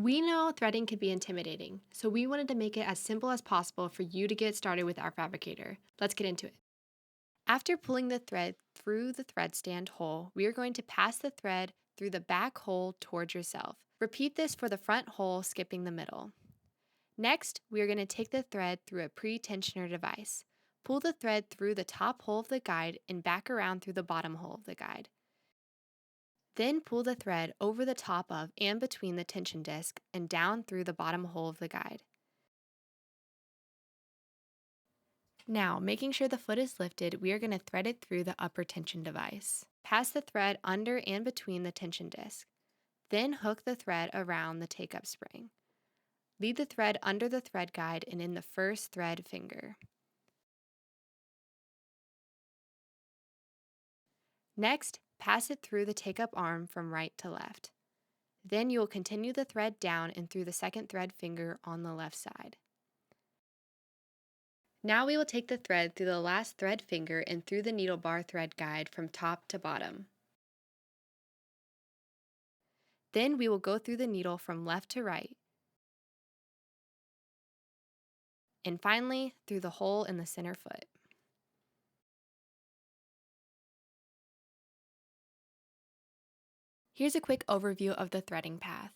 We know threading can be intimidating, so we wanted to make it as simple as possible for you to get started with our fabricator. Let's get into it. After pulling the thread through the thread stand hole, we are going to pass the thread through the back hole towards yourself. Repeat this for the front hole, skipping the middle. Next, we are going to take the thread through a pre-tensioner device. Pull the thread through the top hole of the guide and back around through the bottom hole of the guide. Then pull the thread over the top of and between the tension disc and down through the bottom hole of the guide. Now, making sure the foot is lifted, we are going to thread it through the upper tension device. Pass the thread under and between the tension disc. Then hook the thread around the take-up spring. Lead the thread under the thread guide and in the first thread finger. Next, pass it through the take-up arm from right to left. Then you will continue the thread down and through the second thread finger on the left side. Now we will take the thread through the last thread finger and through the needle bar thread guide from top to bottom. Then we will go through the needle from left to right. And finally, through the hole in the center foot. Here's a quick overview of the threading path.